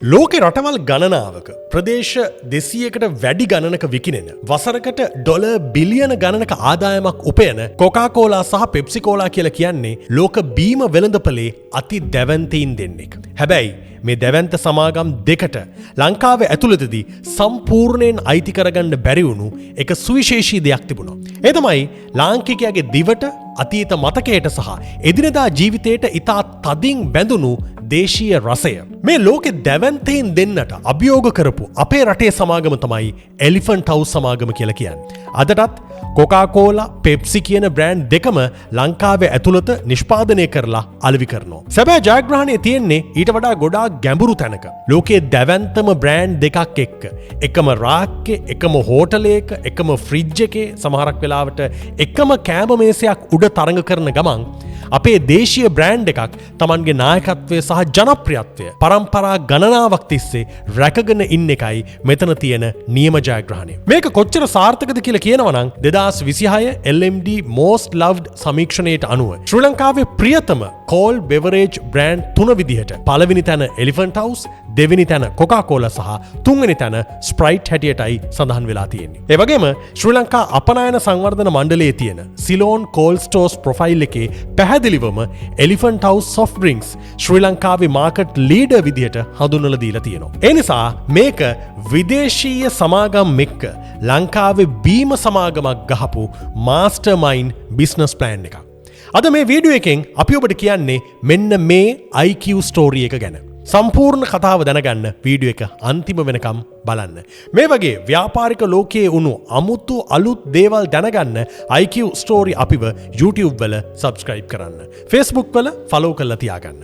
ලෝකෙ රටවල් ගණනාවක ප්‍රදේශ 200කට වැඩි ගණනක විකිනෙන වසරකට ඩොලර් බිලියන ගණනක ආදායමක් උපයන කොකාකෝලා සහ පෙප්සිකෝලා කියලා කියන්නේ ලෝක බීම වෙළඳපොලේ අති දැවැන්තයින් දෙන්නෙක්. හැබැයි මේ දැවැන්ත සමාගම් දෙකට ලංකාවේ ඇතුළතදී සම්පූර්ණයෙන් අයිති කරගන්න බැරි වුණු එක සුවිශේෂී දෙයක් තිබුණා. ඒ තමයි ලාංකිකයාගේ දිවට අතීත මතකයට සහ එදිනෙදා ජීවිතයට ඉතා තදින් බැඳුණු දේශීය රසය. මේ ලෝකෙ දැවැන්තයින් දෙන්නට අභියෝග කරපු අපේ රටේ සමාගම තමයි එලිෆන්ට් හවුස් සමාගම කියලා කියන්නේ. අදටත් කොකාකෝලා පෙප්සි කියන බ්‍රෑන්ඩ් දෙකම ලංකාවේ ඇතුළත නිෂ්පාදනය කරලා අලෙවි කරනවා. සැබෑ ජයග්‍රහණය තියෙන්නේ ඊට වඩා ගොඩාක් ගැඹුරු තැනක. ලෝකයේ දැවැන්තම බ්‍රෑන්ඩ් දෙකක් එක්ක එකම රාක්කේ, එකම හෝටලයක, එකම ෆ්‍රිජ් එකේ, සමහරක් වෙලාවට එකම කෑම මේසයක් උඩ තරඟ කරන ගමන් අපේ දේශීය බ්‍රෑන්ඩ් එකක් Tamanගේ නායකත්වය සහ ජනප්‍රියත්වය පරම්පරා ගණනාවක් තිස්සේ රැකගෙන ඉන්න එකයි මෙතන තියෙන නියම ජයග්‍රහණය. මේක කොච්චර සාර්ථකද කියලා කියනවා නම් 2026 LMD Most Loved සමීක්ෂණයට අනුව ශ්‍රී ලංකාවේ ප්‍රියතම cold beverage brand 3 විදිහට පළවෙනි තැන Elephant House, දෙවෙනි තැන Coca-Cola සහ තුන්වෙනි තැන Sprite හැටියටයි සඳහන් වෙලා තියෙන්නේ. ඒ වගේම ශ්‍රී ලංකා අපනයන සංවර්ධන මණ්ඩලයේ තියෙන Ceylon Cold Stores profile එකේ පැහැදිලිවම Elephant House soft drinks ශ්‍රී ලංකාවේ මාකට් ලීඩර් විදිහට හඳුන්වලා දීලා තියෙනවා. ඒ නිසා මේක විදේශීය සමාගම් එක්ක ලංකාවේ බීම සමාගමක් ගහපු මාස්ටර් මයින්ඩ් බිස්නස් ප්ලෑන් එකක්. අද මේ වීඩියෝ එකෙන් අපි ඔබට කියන්නේ මෙන්න මේ IQ ස්ටෝරි එක ගැන. සම්පූර්ණ කතාව දැනගන්න වීඩියෝ එක අන්තිම වෙනකම් බලන්න. මේ වගේ ව්‍යාපාරික ලෝකයේ වුණු අමුතු අලුත් දේවල් දැනගන්න IQ ස්ටෝරි අපිව YouTube වල subscribe කරන්න. Facebook වල follow කරලා තියාගන්න.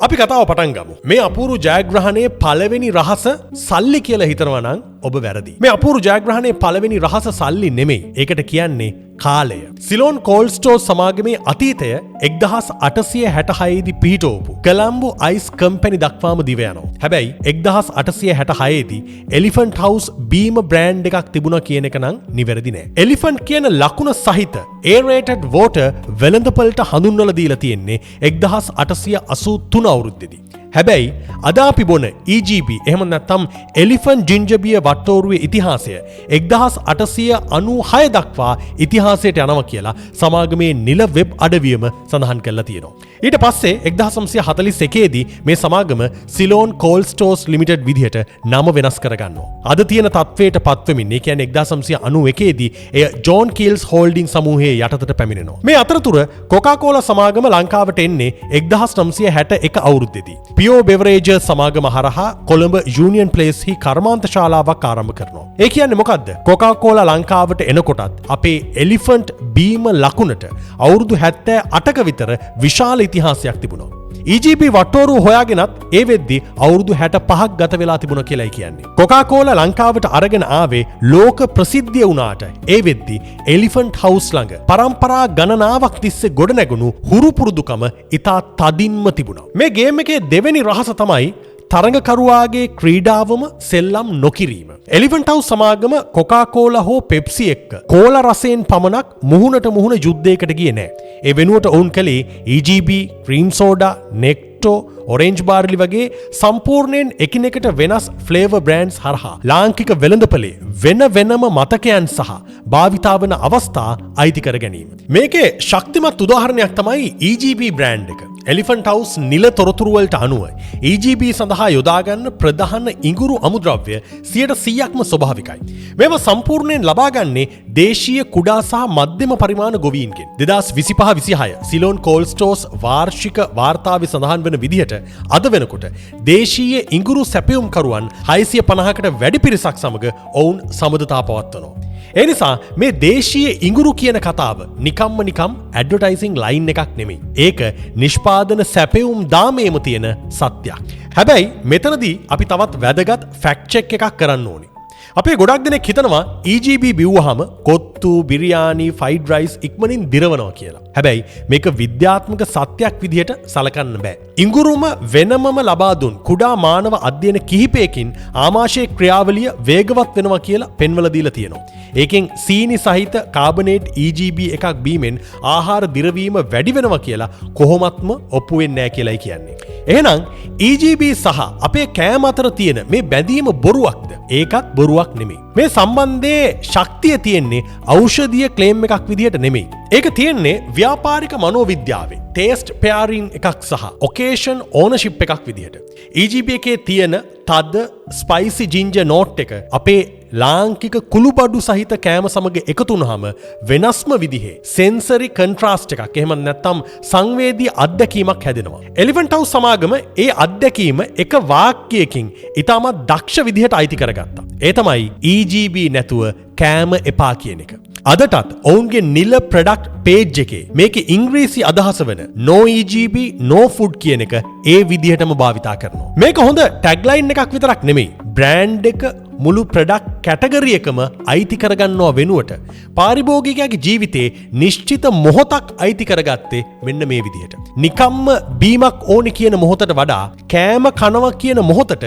අපි කතාව පටන් ගමු. මේ අපූර්ව ජයග්‍රහණයේ පළවෙනි රහස සල්ලි කියලා හිතනවා නම් ඔබ වැරදි. මේ අපූර්ව ජයග්‍රහණයේ පළවෙනි රහස සල්ලි නෙමෙයි. ඒකට කියන්නේ කාලය. සිලෝන් කෝල්ඩ් ස්ටෝර් සමාගමේ අතීතය 1866 දී පිහිටවපු කොලම්බෝ අයිස් කම්පැනි දක්වාම දිව යනවා. හැබැයි 1866 දී එලිෆන්ට් හවුස් බීම බ්‍රෑන්ඩ් එකක් තිබුණා කියන එක නම් නිවැරදි නෑ. එලිෆන්ට් කියන ලකුණ සහිත aerated water වෙළඳපළට හඳුන්වලා දීලා තියෙන්නේ 1883 අවුරුද්දේදී. හැබැයි අද අපි බොන EGB එහෙම නැත්නම් එලිෆන්ට් ජින්ජර් බියර් වට්ටෝරුවේ ඉතිහාසය 1896 දක්වා ඉතිහාසයට යනවා කියලා සමාගමේ නිල වෙබ් අඩවියම සඳහන් කරලා තියෙනවා. ඊට පස්සේ 1941 දී මේ සමාගම සිලෝන් කෝල්ඩ් ස්ටෝර්ස් ලිමිටඩ් විදිහට නම වෙනස් කරගන්නවා. අද තියෙන තත්වයට පත්වෙමින් ඒ කියන්නේ 1991 දී එය ජෝන් කීල්ස් හෝල්ඩින් සමූහයේ යටතට පැමිණෙනවා. මේ අතරතුර කොකාකෝලා සමාගම ලංකාවට එන්නේ 1961 අවුරුද්දේදී. පියෝ බෙවරේජර්ස් සමාගම හරහා කොළඹ යූනියන් ප්ලේස් හි කර්මාන්ත ශාලාවක් ආරම්භ කරනවා. ඒ කියන්නේ මොකද්ද? කොකාකෝලා ලංකාවට එනකොටත් අපේ එලිෆන්ට් බීම ලකුණට අවුරුදු 78ක විතර විශාල ඉතිහාසයක් තිබුණා. EGB වට්ටෝරුව හොයාගෙනත් ඒ වෙද්දි අවුරුදු 65ක් ගත වෙලා තිබුණා කියලායි කියන්නේ. කොකාකෝලා ලංකාවට අරගෙන ආවේ ලෝක ප්‍රසිද්ධිය වුණාට ඒ වෙද්දි එලිෆන්ට් හවුස් ළඟ පරම්පරා ගණනාවක් තිස්සේ ගොඩනැගුණු හුරු පුරුදුකම ඉතා තදින්ම තිබුණා. මේ ගේම් එකේ දෙවෙනි රහස තමයි තරඟකරුවාගේ ක්‍රීඩාවම සෙල්ලම් නොකිරීම. එලිෆන්ට් හවුස් සමාගම කොකාකෝලා හෝ පෙප්සි එක්ක කෝලා රසයෙන් පමණක් මුහුණට මුහුණ යුද්ධයකට ගියේ නෑ. ඒ වෙනුවට ඔවුන් කළේ EGB, cream soda, Necto, orange barley වගේ සම්පූර්ණයෙන් එකිනෙකට වෙනස් ෆ්ලේවර් බ්‍රෑන්ඩ්ස් හරහා ලාංකික වෙළඳපොලේ වෙන වෙනම මතකයන් සහ භාවිතා වන අවස්ථා අයිති කර ගැනීම. මේකේ ශක්තිමත් උදාහරණයක් තමයි EGB බ්‍රෑන්ඩ් එක. එලිෆන්ට් හවුස් නිල තොරතුරු වලට අනුව EGB සඳහා යොදා ගන්න ප්‍රධාන ඉඟුරු අමුද්‍රව්‍ය 100%ක්ම ස්වභාවිකයි. මේව සම්පූර්ණයෙන් ලබා ගන්නේ දේශීය කුඩා සහ මධ්‍යම පරිමාණ ගොවීන්ගෙන්. 2025-26 සිලෝන් කෝල්ඩ් ස්ටෝර්ස් වාර්ෂික වාර්තාවේ සඳහන් වන විදිහට අද වෙනකොට දේශීය ඉඟුරු සැපයුම්කරුවන් 650කට වැඩි පිරිසක් සමග ඔවුන් සමදතා පවත්වනවා. ඒ නිසා මේ දේශීය ඉඟුරු කියන කතාව නිකම්ම නිකම් ඇඩ්වර්ටයිසිං ලයින් එකක් නෙමෙයි. ඒක නිෂ්පාදන සැපයුම් දාමේම තියෙන සත්‍යයක්. හැබැයි මෙතනදී අපි තවත් වැදගත් ෆැක්ට් චෙක් එකක් කරන්න ඕනේ. අපේ ගොඩක් දෙනෙක් හිතනවා EGB බිව්වහම කොත්තු, බිරියානි, ෆ්‍රයිඩ් රයිස් ඉක්මනින් දිරවනවා කියලා. හැබැයි මේක විද්‍යාත්මක සත්‍යයක් විදිහට සලකන්න බෑ. ඉඟුරුම වෙනමම ලබා දුන් කුඩා මානව අධ්‍යයන කිහිපයකින් ආමාශයේ ක්‍රියාවලිය වේගවත් වෙනවා කියලා පෙන්වලා දීලා තියෙනවා. ඒකෙන් සීනි සහිත කාබනේට් EGB එකක් බීමෙන් ආහාර දිරවීම වැඩි වෙනවා කියලා කොහොමත්ම ඔප්පු වෙන්නේ නැහැ කියලායි කියන්නේ. එහෙනම් EGB සහ අපේ කෑම අතර තියෙන මේ බැඳීම බොරුවක්ද? ඒකත් බොරුවක් නෙමෙයි. මේ සම්බන්ධයේ ශක්තිය තියෙන්නේ ඖෂධීය ක්ලේම් එකක් විදිහට නෙමෙයි. ඒක තියෙන්නේ ව්‍යාපාරික මනෝවිද්‍යාවේ ටේස්ට් පෙයාරින් එකක් සහ ඔකේෂන් ඕනර්ෂිප් එකක් විදිහට. EGB එකේ තියෙන තද ස්පයිසි ජින්ජර් නෝට් එක අපේ ලාංකික කුළුබඩු සහිත කෑම සමග එකතු වුනහම වෙනස්ම විදිහේ සෙන්සරි කන්ට්‍රාස්ට් එකක් එහෙම නැත්නම් සංවේදී අත්දැකීමක් හැදෙනවා. එලිෆන්ට් හවුස් සමාගම ඒ අත්දැකීම එක වාක්‍යයකින් ඉතාමත් දක්ෂ විදිහට අයිති කරගත්තා. ඒ තමයි EGB නැතුව කෑම එපා කියන එක. අදටත් ඔවුන්ගේ නිල ප්‍රොඩක්ට් පේජ් එකේ මේකේ ඉංග්‍රීසි අදහස වන no EGB no food කියන එක ඒ විදිහටම භාවිතා කරනවා. මේක හොඳ ටැග්ලයින් එකක් විතරක් නෙමෙයි. බ්‍රෑන්ඩ් එක මුළු ප්‍රොඩක්ට් කැටගරි එකම අයිති කරගන්නවා වෙනුවට පාරිභෝගිකයාගේ ජීවිතේ නිශ්චිත මොහොතක් අයිති කරගත්තේ මෙන්න මේ විදිහට. නිකම්ම බීමක් ඕනි කියන මොහොතට වඩා කෑම කනවා කියන මොහොතට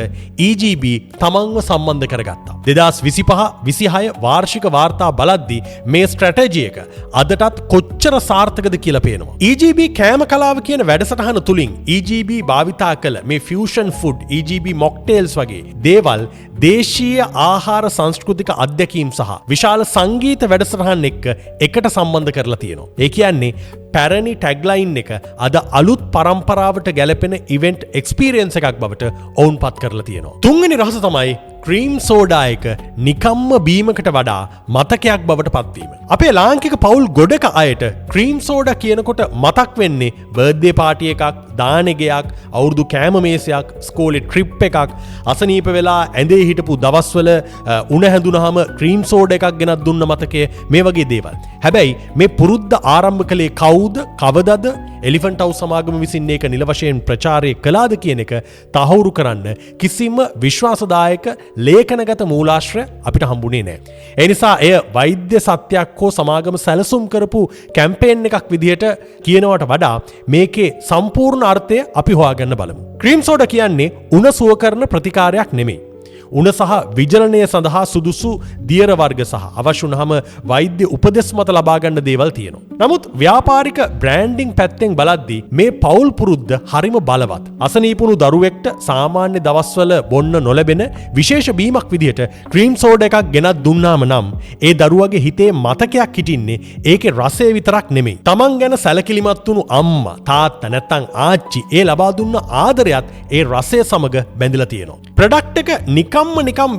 EGB තමන්ව සම්බන්ධ කරගත්තා. 2025-26 වාර්ෂික වාර්තා බලද්දී මේ ස්ට්‍රැටජි එක අදටත් කොච්චර සාර්ථකද කියලා පේනවා. EGB කෑම කලාව කියන වැඩසටහන තුලින් EGB භාවිතා කළ මේ ෆියුෂන් ෆුඩ්, EGB මොක්ටේල්ස් වගේ දේවල් දේශීය ආහාර සංස්කෘතික අත්දැකීම් සහ විශාල සංගීත වැඩසටහන් එකට සම්බන්ධ කරලා තියෙනවා. ඒ කියන්නේ පැරණි ටැග්ලයින් එක අද අලුත් පරම්පරාවට ගැලපෙන ඉවෙන්ට් එක්ස්පීරියන්ස් එකක් බවට ඔවුන් පත් කරලා තියෙනවා. තුන්වෙනි රහස තමයි ක්‍රීම් සෝඩා එක නිකම්ම බීමකට වඩා මතකයක් බවට පත්වීම. අපේ ලාංකික පවුල් ගොඩක අයට ක්‍රීම් සෝඩා කියනකොට මතක් වෙන්නේ බර්ත්ඩේ පාටි එකක්, දානෙගයක්, අවුරුදු කෑම මේසයක්, ස්කෝලේ ට්‍රිප් එකක්, අසනීප වෙලා ඇඳේ හිටපු දවස්වල උණ හැදුනහම ක්‍රීම් සෝඩා එකක් ගෙනත් දුන්න මතකය, මේ වගේ දේවල්. හැබැයි මේ පුරුද්ද ආරම්භ කළේ කවුද, කවදද, එලිෆන්ට් හවුස් සමාගම විසින් මේක නිල වශයෙන් ප්‍රචාරය කළාද කියන එක තහවුරු කරන්න කිසිම විශ්වාසදායක ලේඛනගත මූලාශ්‍රය අපිට හම්බුනේ නැහැ. ඒ නිසා එය වෛද්‍ය සත්‍යයක් හෝ සමාගම සැලසුම් කරපු කැම්පේන් එකක් විදිහට කියනවට වඩා මේකේ සම්පූර්ණ අර්ථය අපි හොයාගන්න බලමු. ක්‍රීම් සෝඩා කියන්නේ උණ සුව කරන ප්‍රතිකාරයක් නෙමෙයි. උණ සහ විජලනය සඳහා සුදුසු දියර වර්ග සහ අවශ්‍ය වුණාම වෛද්‍ය උපදෙස් මත ලබා ගන්න දේවල් තියෙනවා. නමුත් ව්‍යාපාරික බ්‍රෑන්ඩින් පැත්තෙන් බලද්දී මේ පෞල් පුරුද්ද හරිම බලවත්. අසනීපුණු දරුවෙක්ට සාමාන්‍ය දවස්වල බොන්න නොලැබෙන විශේෂ බීමක් විදිහට ක්‍රීම් සෝඩා එකක් ගෙනත් දුන්නාම නම් ඒ දරුවගේ හිතේ මතකයක් හිටින්නේ ඒකේ රසය විතරක් නෙමෙයි. Taman ගැන සැලකිලිමත් වුණු අම්මා, තාත්තා නැත්නම් ආච්චි ඒ ලබා දුන්න ආදරයත් ඒ රසය සමග බැඳිලා තියෙනවා. ප්‍රොඩක්ට් එක නිකම්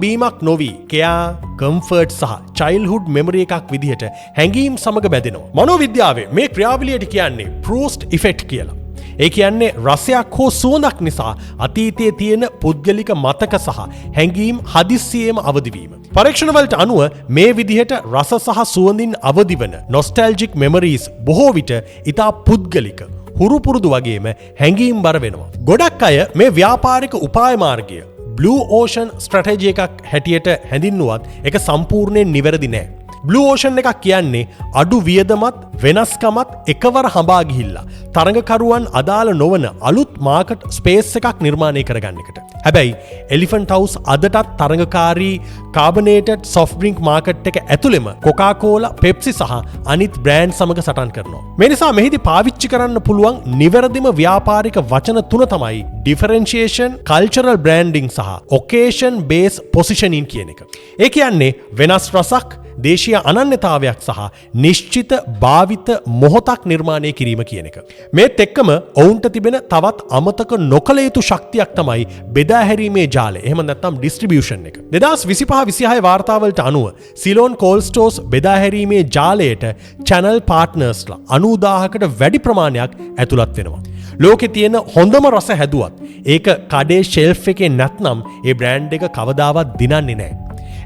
බීමක් නොවී කෙයා කම්ෆර්ට් සහ චයිල්ඩ්හුඩ් මෙමරි එකක් විදිහට හැඟීම් සමග බැඳෙනවා. මනෝවිද්‍යාවේ මේ ක්‍රියාවලියට කියන්නේ ප්‍රූස්ට් ඉෆෙක්ට් කියලා. ඒ කියන්නේ රසයක් හෝ සුවඳක් නිසා අතීතයේ තියෙන පුද්ගලික මතක සහ හැඟීම් හදිස්සියෙම අවදිවීම. පරීක්ෂණවලට අනුව මේ විදිහට රස සහ සුවඳින් අවදිවන නොස්ටැල්ජික් මෙමරීස් බොහෝ විට ඉතා පුද්ගලික, හුරුපුරුදු වගේම හැඟීම් බර වෙනවා. ගොඩක් අය මේ ව්‍යාපාරික උපාය මාර්ගය Blue Ocean ස්ට්‍රැටජි එකක් හැටියට හැඳින්නුවත් ඒක සම්පූර්ණයෙන් නිවැරදි නෑ. Blue Ocean එකක් කියන්නේ අඩු වියදමත් වෙනස්කමත් එකවර හඹා ගිහිල්ලා තරඟකරුවන් අදාළ නොවන අලුත් මාකට් ස්පේස් එකක් නිර්මාණය කරගන්න එකට. හැබැයි එලිෆන්ට් හවුස් අදටත් තරඟකාරී කාබනේටඩ් සොෆ්ට් ඩ්‍රින්ක් මාකට් එක ඇතුළෙම කොකාකෝලා, පෙප්සි සහ අනිත් බ්‍රෑන්ඩ් සමග සටන් කරනවා. මේ නිසා මෙහිදී පාවිච්චි කරන්න පුළුවන් නිවැරදිම ව්‍යාපාරික වචන තුන තමයි ඩිෆරෙන්ෂියේෂන්, කල්චරල් බ්‍රෑන්ඩින් සහ ඔකේෂන් බේස් පොසිෂනින් කියන එක. ඒ කියන්නේ වෙනස් රසක්, දේශීය අනන්‍යතාවයක් සහ නිශ්චිත භාවිත මොහොතක් නිර්මාණය කිරීම කියන එක. මේත් එක්කම ඔවුන්ට තිබෙන තවත් අමතක නොකළ යුතු ශක්තියක් තමයි බෙදා හැරීමේ ජාලය. එහෙම නැත්නම් ඩිස්ට්‍රිබියුෂන් එක. 2025-26 වාර්තාවලට අනුව සිලෝන් කෝල්ඩ් ස්ටෝර්ස් බෙදා හැරීමේ ජාලයට channel partnersලා 90000කට වැඩි ප්‍රමාණයක් ඇතුළත් වෙනවා. ලෝකේ තියෙන හොඳම රස හැදුවත් ඒක කඩේ ෂෙල්ෆ් එකේ නැත්නම් ඒ බ්‍රෑන්ඩ් එක කවදාවත් දිනන්නේ නැහැ.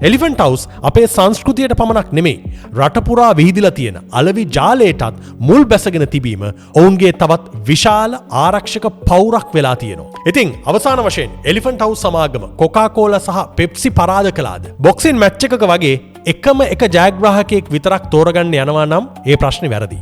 එලිෆන්ට් හවුස් අපේ සංස්කෘතියට පමණක් නෙමෙයි රට පුරා විහිදිලා තියෙන අලෙවි ජාලයටත් මුල් බැසගෙන තිබීම ඔවුන්ගේ තවත් විශාල ආරක්ෂක පවුරක් වෙලා තියෙනවා. ඉතින් අවසාන වශයෙන් එලිෆන්ට් හවුස් සමාගම කොකාකෝලා සහ පෙප්සි පරාද කළාද? බොක්සින් මැච් එකක වගේ එකම එක ජයග්‍රාහකයෙක් විතරක් තෝරගන්න යනවා නම් ඒ ප්‍රශ්නේ වැරදි.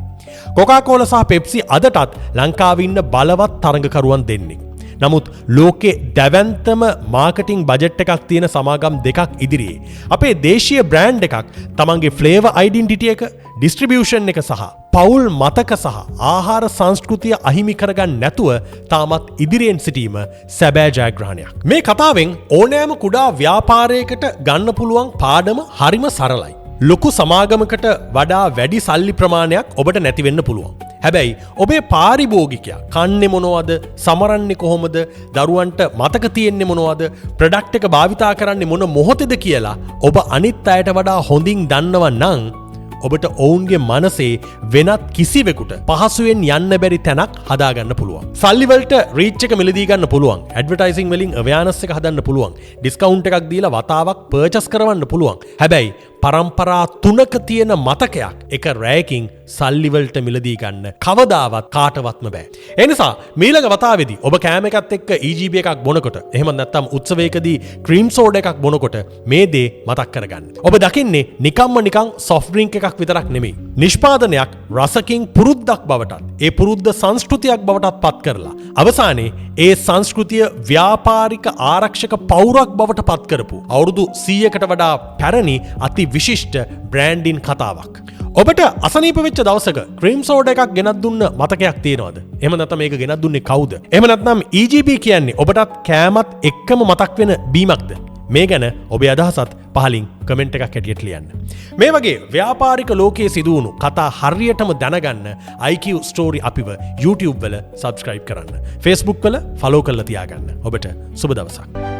කොකාකෝලා සහ පෙප්සි අදටත් ලංකාවේ ඉන්න බලවත් තරඟකරුවන් දෙන්නේ. නමුත් ලෝකේ දැවැන්තම මාකටිං බජට් එකක් තියෙන සමාගම් දෙකක් ඉදිරියේ අපේ දේශීය බ්‍රෑන්ඩ් එකක් තමන්ගේ ෆ්ලේවර් අයිඩෙන්ටිටි එක, ඩිස්ට්‍රිබියුෂන් එක සහ පවුල් මතක සහ ආහාර සංස්කෘතිය අහිමි කරගන්න නැතුව තාමත් ඉදිරියෙන් සිටීම සැබෑ ජයග්‍රහණයක්. මේ කතාවෙන් ඕනෑම කුඩා ව්‍යාපාරයකට ගන්න පුළුවන් පාඩම හරිම සරලයි. ලොකු සමාගමකට වඩා වැඩි සල්ලි ප්‍රමාණයක් ඔබට නැති වෙන්න පුළුවන්. හැබැයි ඔබේ පාරිභෝගිකයා කන්නේ මොනවද, සමරන්නේ කොහොමද, දරුවන්ට මතක තියෙන්නේ මොනවද, ප්‍රොඩක්ට් එක භාවිතා කරන්නේ මොන මොහොතේද කියලා ඔබ අනිත් අයට වඩා හොඳින් දන්නව නම් ඔබට ඔවුන්ගේ මනසේ වෙනත් කිසිවෙකුට පහසුවෙන් යන්න බැරි තැනක් හදාගන්න පුළුවන්. සල්ලි වලට රීච් එක මිලදී ගන්න පුළුවන්. ඇඩ්වර්ටයිසිං වලින් අවයානස් එක හදන්න පුළුවන්. ඩිස්කවුන්ට් එකක් දීලා වතාවක් පර්චස් කරවන්න පුළුවන්. හැබැයි පරම්පරා 3ක තියෙන මතකයක් එක රැයකින් සල්ලි වලට මිලදී ගන්න කවදාවත් කාටවත්ම බෑ. ඒ නිසා මීළඟ වතාවේදී ඔබ කෑම එකත් එක්ක EGB එකක් බොනකොට, එහෙම නැත්නම් උත්සවයකදී ක්‍රීම් සෝඩා එකක් බොනකොට මේ දේ මතක් කරගන්න. ඔබ දකින්නේ නිකන් සොෆ්ට් ඩ්‍රින්ක් එකක් විතරක් නෙමෙයි. නිෂ්පාදනයක් රසකින් පුරුද්දක් බවටත්, ඒ පුරුද්ද සංස්කෘතියක් බවටත් පත් කරලා අවසානයේ ඒ සංස්කෘතිය ව්‍යාපාරික ආරක්ෂක පවුරක් බවට පත් කරපු අවුරුදු 100කට වඩා පැරණි අති විශිෂ්ට බ්‍රෑන්ඩින් කතාවක්. ඔබට අසනීප වෙච්ච දවසක ක්‍රීම් සෝඩා එකක් ගෙනත් දුන්න මතකයක් තියෙනවද? එහෙම නැත්නම් මේක ගෙනත් දුන්නේ කවුද? එහෙම නැත්නම් EGB කියන්නේ ඔබටත් කෑමත් එක්කම මතක් වෙන බීමක්ද? මේ ගැන ඔබේ අදහසත් පහලින් කමෙන්ට් එකක් හැටියට ලියන්න. මේ වගේ ව්‍යාපාරික ලෝකයේ සිදුවුණු කතා හරියටම දැනගන්න IQ Story අපිව YouTube වල subscribe කරන්න. Facebook වල follow කරලා තියාගන්න. ඔබට සුබ දවසක්.